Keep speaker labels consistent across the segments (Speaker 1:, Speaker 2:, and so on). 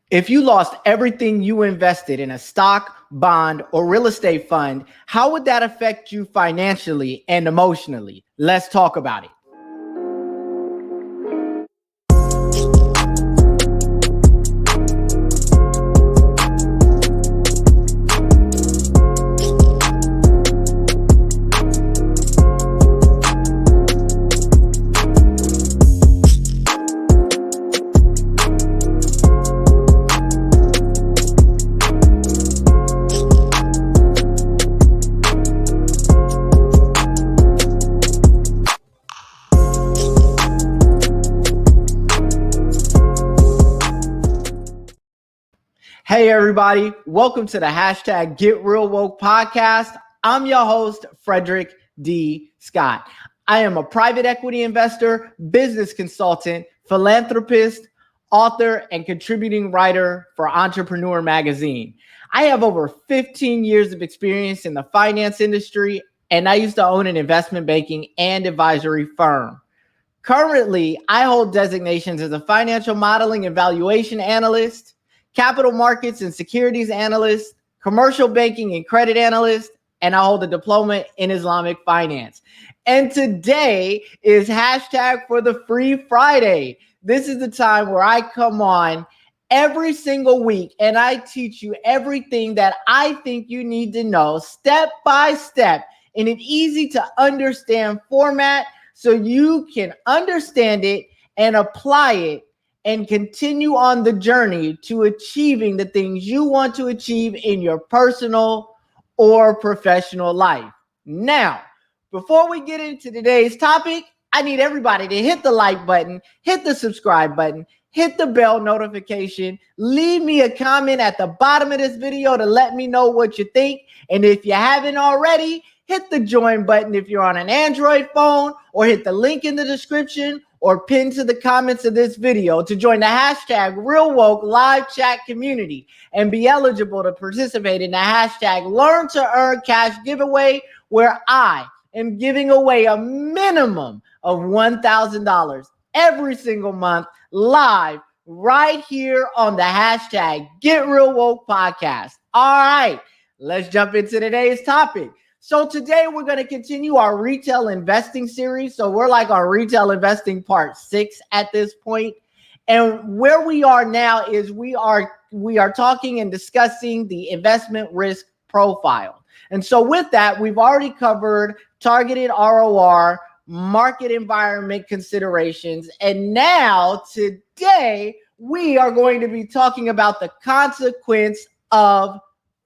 Speaker 1: If you lost everything you invested in a stock, bond, or real estate fund, how would that affect you financially and emotionally? Let's talk about it. Hey, everybody. Welcome to the hashtag Get Real Woke podcast. I'm your host, Frederick D. Scott. I am a private equity investor, business consultant, philanthropist, author, and contributing writer for Entrepreneur Magazine. I have over 15 years of experience in the finance industry, and I used to own an investment banking and advisory firm. Currently, I hold designations as a financial modeling and valuation analyst, capital markets and securities analyst, commercial banking and credit analyst, and I hold a diploma in Islamic finance. And today is hashtag for the Free Friday. This is the time where I come on every single week and I teach you everything that I think you need to know step by step in an easy to understand format so you can understand it and apply it and continue on the journey to achieving the things you want to achieve in your personal or professional life. Now, before we get into today's topic, I need everybody to hit the like button, hit the subscribe button, hit the bell notification, leave me a comment at the bottom of this video to let me know what you think. And if you haven't already, hit the join button if you're on an Android phone, or hit the link in the description or pin to the comments of this video to join the hashtag Real Woke live chat community and be eligible to participate in the hashtag Learn to Earn Cash giveaway, where I am giving away a minimum of $1,000 every single month live right here on the hashtag Get Real Woke podcast. All right, let's jump into today's topic. So today we're going to continue our retail investing series. So we're like on retail investing part 6 at this point. And where we are now is we are talking and discussing the investment risk profile. And so with that, we've already covered targeted ROR, market environment considerations. And now today we are going to be talking about the consequence of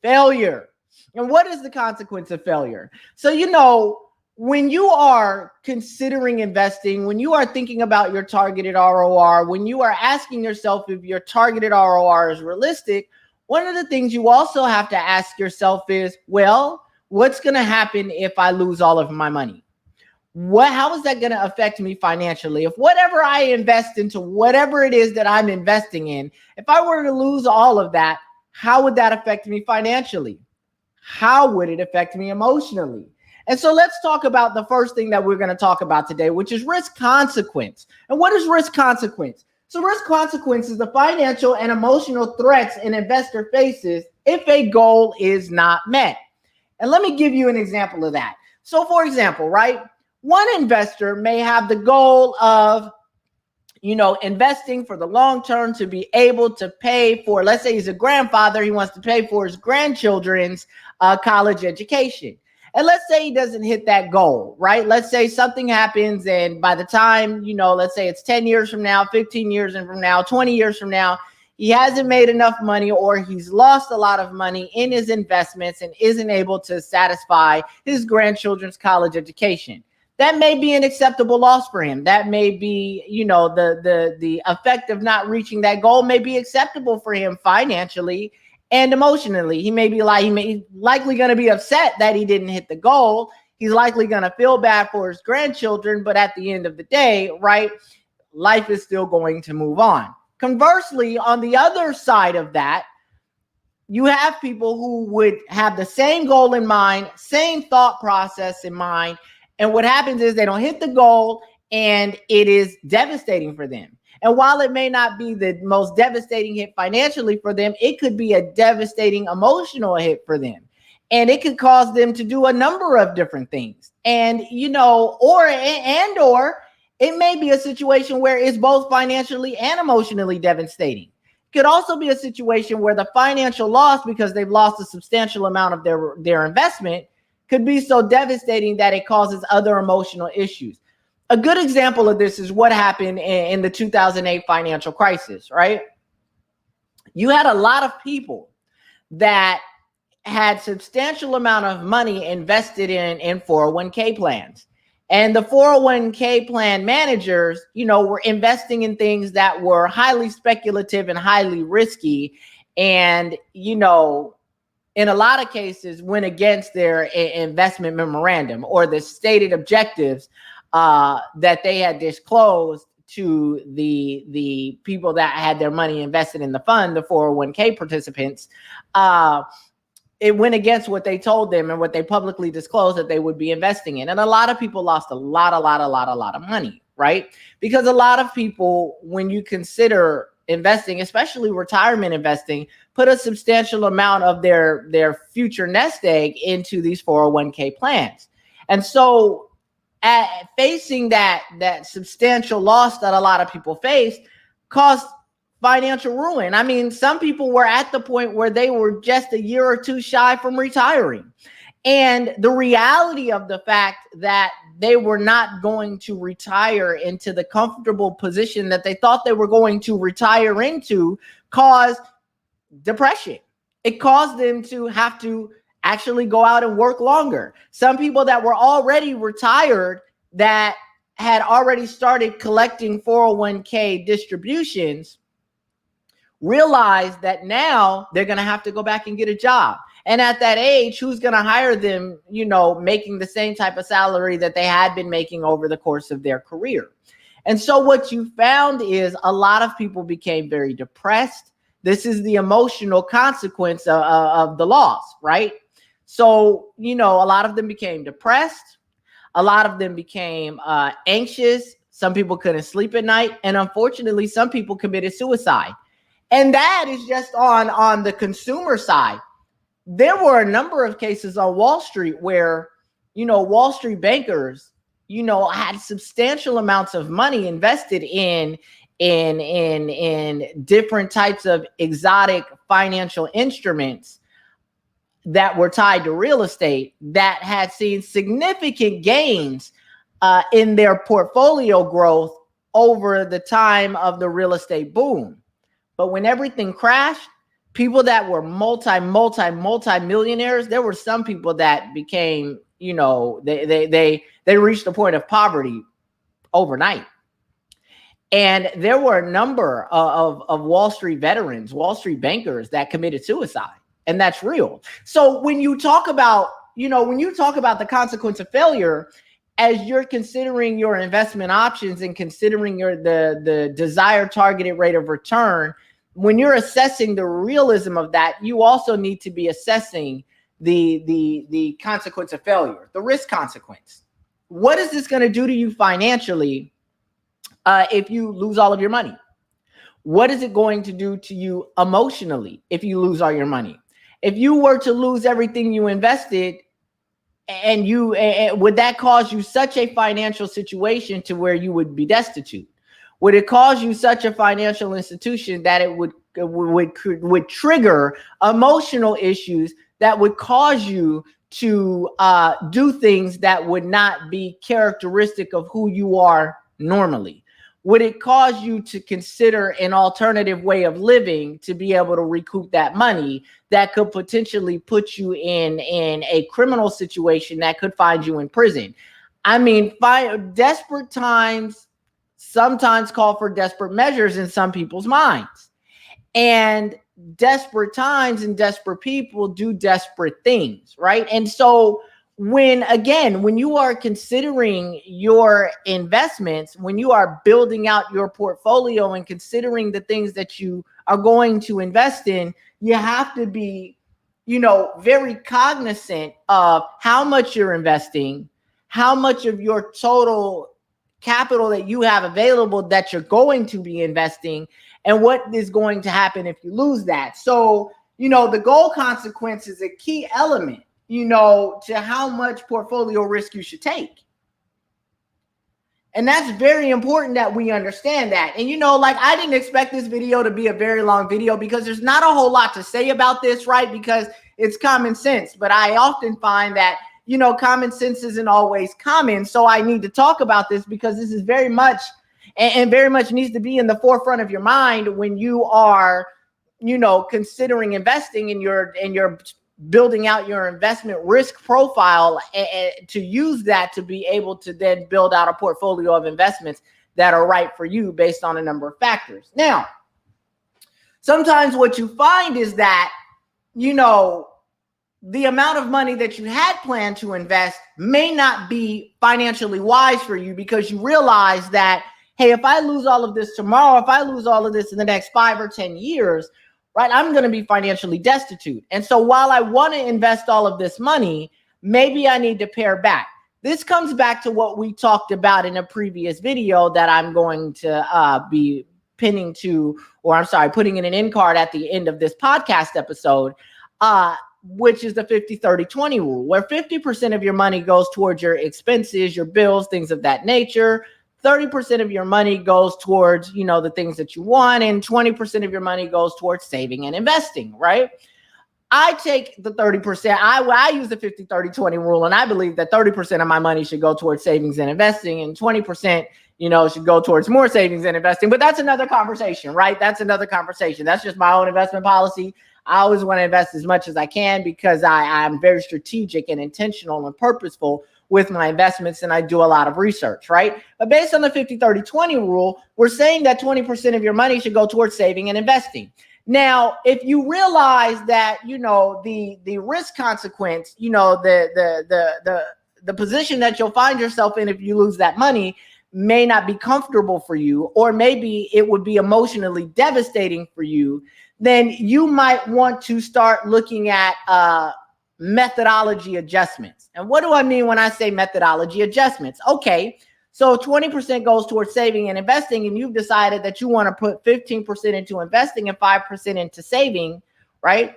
Speaker 1: failure. And what is the consequence of failure? So, when you are considering investing, when you are thinking about your targeted ROR, when you are asking yourself if your targeted ROR is realistic, one of the things you also have to ask yourself is, well, what's going to happen if I lose all of my money? How is that going to affect me financially? If whatever I invest into, whatever it is that I'm investing in, if I were to lose all of that, how would that affect me financially? How would it affect me emotionally? And so let's talk about the first thing that we're going to talk about today, which is risk consequence. And what is risk consequence? So risk consequence is the financial and emotional threats an investor faces if a goal is not met. And let me give you an example of that. So for example, right, one investor may have the goal of investing for the long term to be able to pay for, let's say he's a grandfather, he wants to pay for his grandchildren's college education. And let's say he doesn't hit that goal, right? Let's say something happens and by the time, let's say it's 10 years from now, 15 years from now, 20 years from now, he hasn't made enough money or he's lost a lot of money in his investments and isn't able to satisfy his grandchildren's college education. That may be an acceptable loss for him. That may be, the effect of not reaching that goal may be acceptable for him financially and emotionally. He may likely going to be upset that he didn't hit the goal. He's likely going to feel bad for his grandchildren, but at the end of the day, right, life is still going to move on. Conversely, on the other side of that, you have people who would have the same goal in mind, same thought process in mind, and what happens is they don't hit the goal and it is devastating for them. And while it may not be the most devastating hit financially for them, it could be a devastating emotional hit for them. And it could cause them to do a number of different things. And, or it may be a situation where it's both financially and emotionally devastating. It could also be a situation where the financial loss, because they've lost a substantial amount of their investment, could be so devastating that it causes other emotional issues. A good example of this is what happened in the 2008 financial crisis, right? You had a lot of people that had substantial amount of money invested in 401k plans. And the 401k plan managers, were investing in things that were highly speculative and highly risky. And, in a lot of cases went against their investment memorandum or the stated objectives that they had disclosed to the people that had their money invested in the fund, the 401k participants. It went against what they told them and what they publicly disclosed that they would be investing in. And a lot of people lost a lot of money, right? Because a lot of people, when you consider investing, especially retirement investing, put a substantial amount of their future nest egg into these 401k plans. And so facing that substantial loss that a lot of people faced caused financial ruin. I mean, some people were at the point where they were just a year or two shy from retiring. And the reality of the fact that they were not going to retire into the comfortable position that they thought they were going to retire into caused depression. It caused them to have to actually go out and work longer. Some people that were already retired that had already started collecting 401k distributions realize that now they're going to have to go back and get a job. And at that age, who's going to hire them, making the same type of salary that they had been making over the course of their career? And so what you found is a lot of people became very depressed. This is the emotional consequence of the loss, right? So, a lot of them became depressed. A lot of them became anxious. Some people couldn't sleep at night. And unfortunately, some people committed suicide. And that is just on the consumer side. There were a number of cases on Wall Street where, Wall Street bankers, had substantial amounts of money invested in different types of exotic financial instruments that were tied to real estate that had seen significant gains in their portfolio growth over the time of the real estate boom. But when everything crashed, people that were multi-millionaires, there were some people that became, they reached the point of poverty overnight. And there were a number of Wall Street veterans, Wall Street bankers that committed suicide. And that's real. So when you talk about, the consequence of failure, as you're considering your investment options and considering the desired targeted rate of return, when you're assessing the realism of that, you also need to be assessing the consequence of failure, the risk consequence. What is this going to do to you financially if you lose all of your money? What is it going to do to you emotionally if you lose all your money? If you were to lose everything you invested, and would that cause you such a financial situation to where you would be destitute? Would it cause you such a financial institution that it would trigger emotional issues that would cause you to do things that would not be characteristic of who you are normally? Would it cause you to consider an alternative way of living to be able to recoup that money that could potentially put you in a criminal situation that could find you in prison? I mean, desperate times sometimes call for desperate measures in some people's minds. And desperate times and desperate people do desperate things, right? And so when you are considering your investments, when you are building out your portfolio and considering the things that you are going to invest in, you have to be, very cognizant of how much you're investing, how much of your total capital that you have available that you're going to be investing, and what is going to happen if you lose that. So, the goal consequence is a key element, to how much portfolio risk you should take. And that's very important that we understand that. And, I didn't expect this video to be a very long video because there's not a whole lot to say about this, right? Because it's common sense. But I often find that, common sense isn't always common. So I need to talk about this because this is very much and very much needs to be in the forefront of your mind when you are, considering investing and you're building out your investment risk profile, and to use that to be able to then build out a portfolio of investments that are right for you based on a number of factors. Now, sometimes what you find is that, the amount of money that you had planned to invest may not be financially wise for you because you realize that, hey, if I lose all of this tomorrow, if I lose all of this in the next 5 or 10 years, right, I'm going to be financially destitute. And so while I want to invest all of this money, maybe I need to pare back. This comes back to what we talked about in a previous video that I'm going to be putting in an end card at the end of this podcast episode, which is the 50-30-20 rule, where 50% of your money goes towards your expenses, your bills, things of that nature. 30% of your money goes towards, the things that you want, and 20% of your money goes towards saving and investing, right? I take the 30%. I use the 50-30-20 rule, and I believe that 30% of my money should go towards savings and investing, and 20%, should go towards more savings and investing. But that's another conversation, right? That's another conversation. That's just my own investment policy. I always want to invest as much as I can because I'm very strategic and intentional and purposeful with my investments, and I do a lot of research, right? But based on the 50-30-20 rule, we're saying that 20% of your money should go towards saving and investing. Now, if you realize that, the risk consequence, the position that you'll find yourself in if you lose that money may not be comfortable for you, or maybe it would be emotionally devastating for you, then you might want to start looking at methodology adjustments. And what do I mean when I say methodology adjustments? Okay, so 20% goes towards saving and investing, and you've decided that you want to put 15% into investing and 5% into saving, right?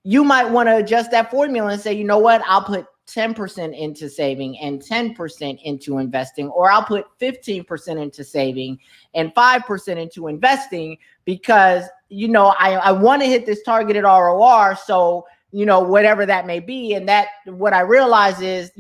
Speaker 1: You might want to adjust that formula and say, you know what, I'll put 10% into saving and 10% into investing, or I'll put 15% into saving and 5% into investing because, I want to hit this targeted ROR. So, whatever that may be. And that what I realize is,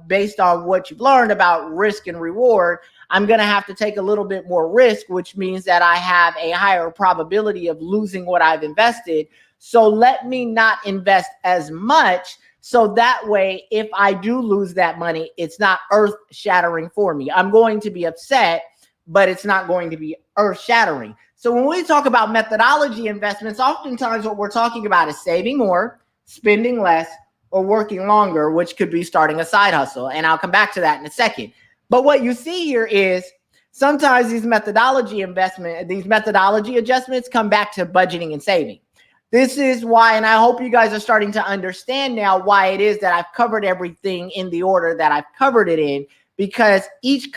Speaker 1: based on what you've learned about risk and reward, I'm going to have to take a little bit more risk, which means that I have a higher probability of losing what I've invested. So let me not invest as much. So that way, if I do lose that money, it's not earth shattering for me. I'm going to be upset, but it's not going to be earth shattering. So when we talk about methodology investments, oftentimes what we're talking about is saving more, spending less, or working longer, which could be starting a side hustle. And I'll come back to that in a second. But what you see here is sometimes these methodology adjustments come back to budgeting and saving. This is why, and I hope you guys are starting to understand now why it is that I've covered everything in the order that I've covered it in, because each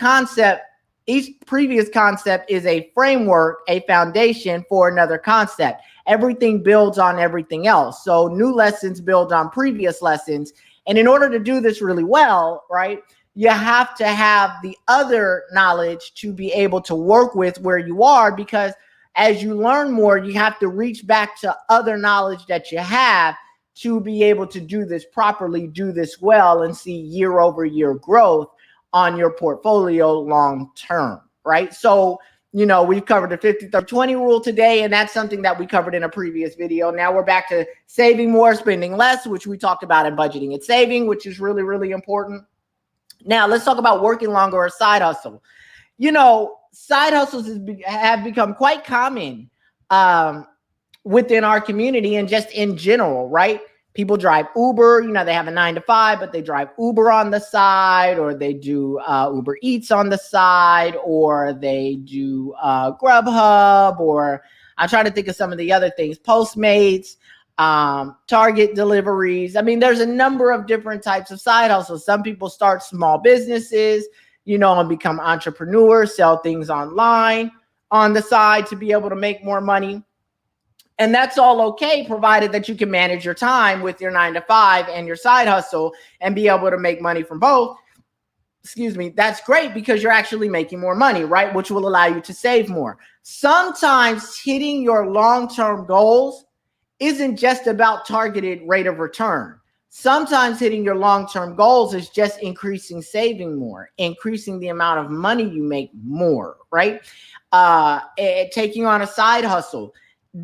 Speaker 1: previous concept is a framework, a foundation for another concept. Everything builds on everything else. So new lessons build on previous lessons. And in order to do this really well, right, you have to have the other knowledge to be able to work with where you are, because as you learn more, you have to reach back to other knowledge that you have to be able to do this properly, do this well, and see year over year growth on your portfolio long term, right? So, we've covered the 50-30-20 rule today, and that's something that we covered in a previous video. Now we're back to saving more, spending less, which we talked about in budgeting and saving, which is really, really important. Now let's talk about working longer or side hustle. Side hustles have become quite common within our community and just in general, right? People drive Uber, they have a 9-to-5, but they drive Uber on the side, or they do Uber Eats on the side, or they do Grubhub, or I'm trying to think of some of the other things, Postmates, Target deliveries. I mean, there's a number of different types of side hustles. Some people start small businesses. and become entrepreneurs, sell things online on the side to be able to make more money. And that's all okay, provided that you can manage your time with your 9-to-5 and your side hustle and be able to make money from both. Excuse me. That's great because you're actually making more money, right? Which will allow you to save more. Sometimes hitting your long-term goals isn't just about targeted rate of return. Sometimes hitting your long-term goals is just increasing saving more, increasing the amount of money you make more, right? Taking on a side hustle.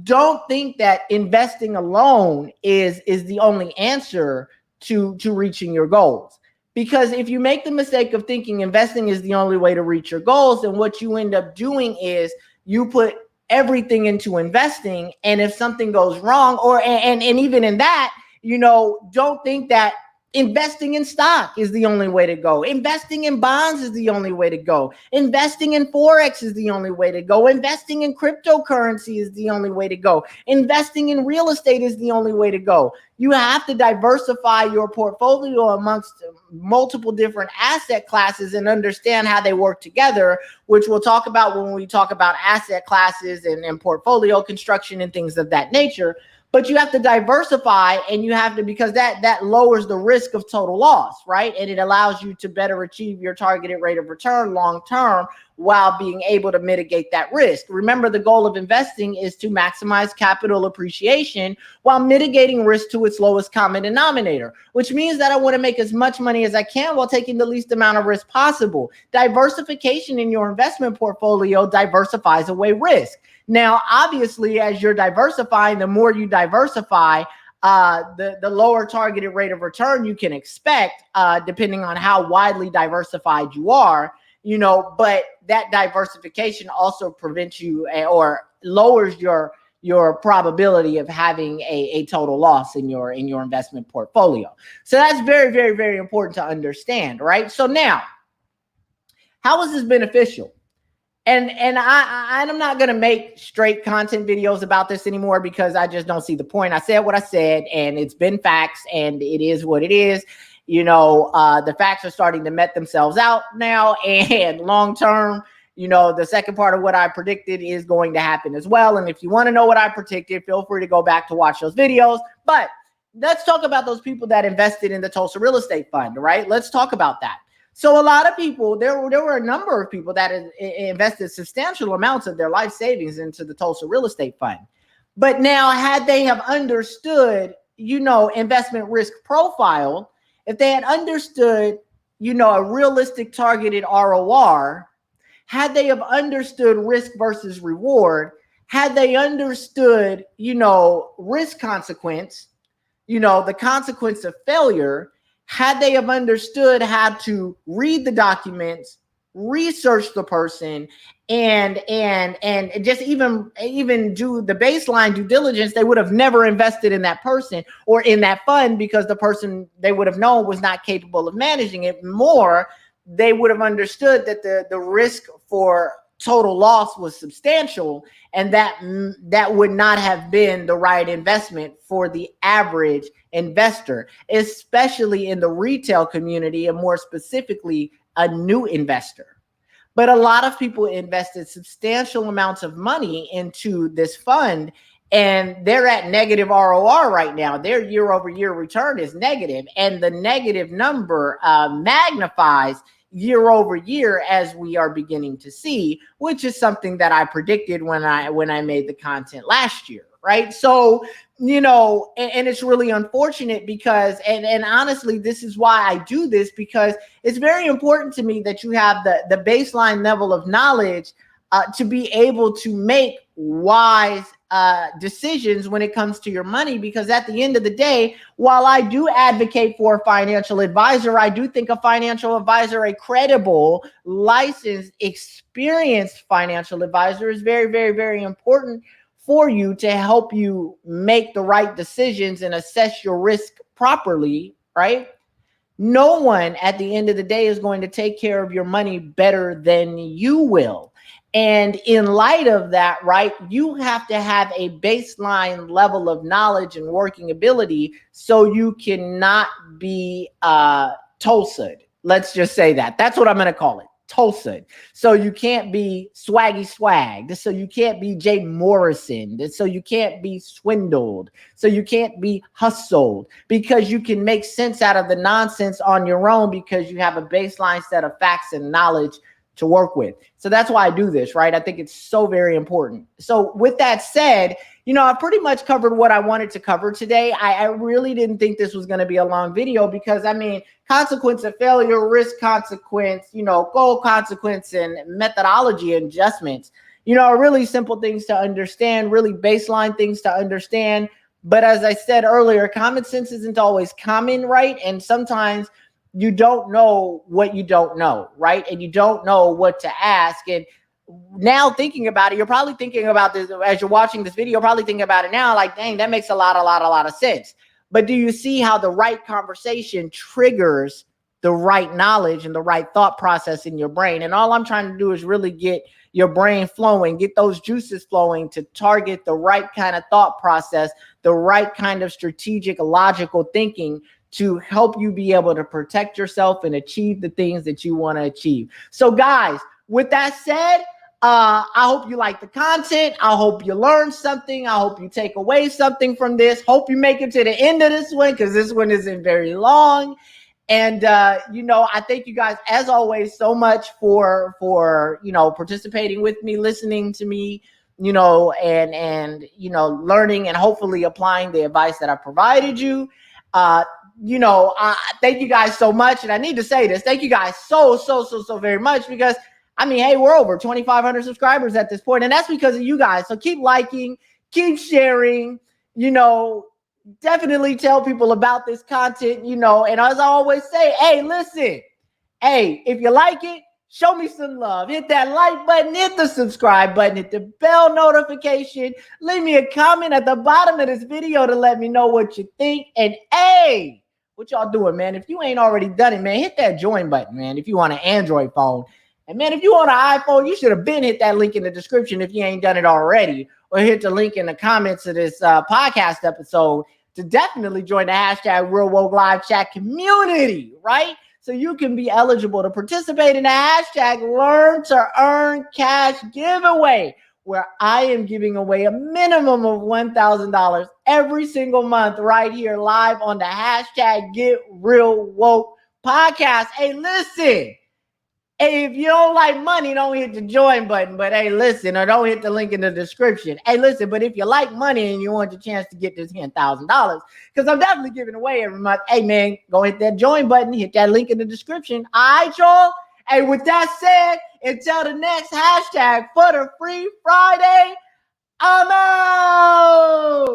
Speaker 1: Don't think that investing alone is the only answer to reaching your goals. Because if you make the mistake of thinking investing is the only way to reach your goals, then what you end up doing is you put everything into investing. And if something goes wrong, and even in that, don't think that investing in stock is the only way to go. Investing in bonds is the only way to go. Investing in Forex is the only way to go. Investing in cryptocurrency is the only way to go. Investing in real estate is the only way to go. You have to diversify your portfolio amongst multiple different asset classes and understand how they work together, which we'll talk about when we talk about asset classes and portfolio construction and things of that nature. But you have to diversify, and you have to, because that lowers the risk of total loss, right? And it allows you to better achieve your targeted rate of return long term while being able to mitigate that risk. Remember, the goal of investing is to maximize capital appreciation while mitigating risk to its lowest common denominator, which means that I want to make as much money as I can while taking the least amount of risk possible. Diversification in your investment portfolio diversifies away risk. Now, obviously, as you're diversifying, the more you diversify, the lower targeted rate of return you can expect, depending on how widely diversified you are, but that diversification also prevents you or lowers your probability of having a total loss in your investment portfolio. So that's very, very, very important to understand, right? So now, how is this beneficial? And I'm not going to make straight content videos about this anymore because I just don't see the point. I said what I said, and it's been facts, and it is what it is. The facts are starting to met themselves out now, and long term, the second part of what I predicted is going to happen as well. And if you want to know what I predicted, feel free to go back to watch those videos. But let's talk about those people that invested in the Tulsa real estate fund, right? Let's talk about that. So a lot of people, there were a number of people that invested substantial amounts of their life savings into the Tulsa real estate fund. But now, had they have understood, investment risk profile, if they had understood, a realistic targeted ROR, had they have understood risk versus reward, had they understood, risk consequence, the consequence of failure, had they have understood how to read the documents, research the person, and just even do the baseline due diligence, they would have never invested in that person or in that fund, because the person they would have known was not capable of managing it. More, they would have understood that the risk for total loss was substantial, and that would not have been the right investment for the average investor, especially in the retail community, and more specifically, a new investor. But a lot of people invested substantial amounts of money into this fund, and they're at negative ROR right now. Their year-over-year return is negative, and the negative number magnifies year over year, as we are beginning to see, which is something that I predicted when I made the content last year, right? So, and it's really unfortunate because, and honestly, this is why I do this, because it's very important to me that you have the baseline level of knowledge to be able to make wise decisions when it comes to your money. Because at the end of the day, while I do advocate for a financial advisor, I do think a financial advisor, a credible, licensed, experienced financial advisor, is very, very, very important for you to help you make the right decisions and assess your risk properly, right? No one at the end of the day is going to take care of your money better than you will. And in light of that, right, you have to have a baseline level of knowledge and working ability so you cannot be Tulsa'd. Let's just say that. That's what I'm going to call it. Tulsa. So you can't be swaggy swagged. So you can't be Jay Morrison. So you can't be swindled. So you can't be hustled, because you can make sense out of the nonsense on your own because you have a baseline set of facts and knowledge to work with. So that's why I do this, right? I think it's so very important. So with that said, I pretty much covered what I wanted to cover today. I really didn't think this was going to be a long video because, consequence of failure, risk consequence, goal consequence, and methodology adjustments, are really simple things to understand, really baseline things to understand. But as I said earlier, common sense isn't always common, right? And sometimes you don't know what you don't know, right? And you don't know what to ask. And now thinking about it, you're probably thinking about this as you're watching this video, probably thinking about it now, like, dang, that makes a lot of sense. But do you see how the right conversation triggers the right knowledge and the right thought process in your brain? And all I'm trying to do is really get your brain flowing, get those juices flowing to target the right kind of thought process, the right kind of strategic, logical thinking to help you be able to protect yourself and achieve the things that you want to achieve. So guys, with that said, I hope you like the content. I hope you learned something. I hope you take away something from this. Hope you make it to the end of this one, because this one isn't very long. And, I thank you guys, as always, so much for participating with me, listening to me, and learning and hopefully applying the advice that I provided you. Thank you guys so much. And I need to say this. Thank you guys so very much, because hey, we're over 2,500 subscribers at this point, and that's because of you guys. So keep liking, keep sharing, definitely tell people about this content, and as I always say, hey, listen, hey, if you like it, show me some love. Hit that like button, hit the subscribe button, hit the bell notification, leave me a comment at the bottom of this video to let me know what you think. And hey, what y'all doing, man? If you ain't already done it, man, hit that join button, man, if you want an Android phone. And man, if you want an iPhone, you should have been hit that link in the description if you ain't done it already, or hit the link in the comments of this podcast episode to definitely join the hashtag Real Woke Live Chat community, right? So you can be eligible to participate in the hashtag Learn to Earn Cash giveaway, where I am giving away a minimum of $1,000 every single month right here live on the hashtag Get Real Woke podcast. Hey, listen. Hey, if you don't like money, don't hit the join button. But hey, listen, or don't hit the link in the description. Hey, listen, but if you like money and you want your chance to get this $10,000, because I'm definitely giving away every month, hey, man, go hit that join button, hit that link in the description. All right, y'all? Hey, with that said, until the next hashtag for the Free Friday, I'm out.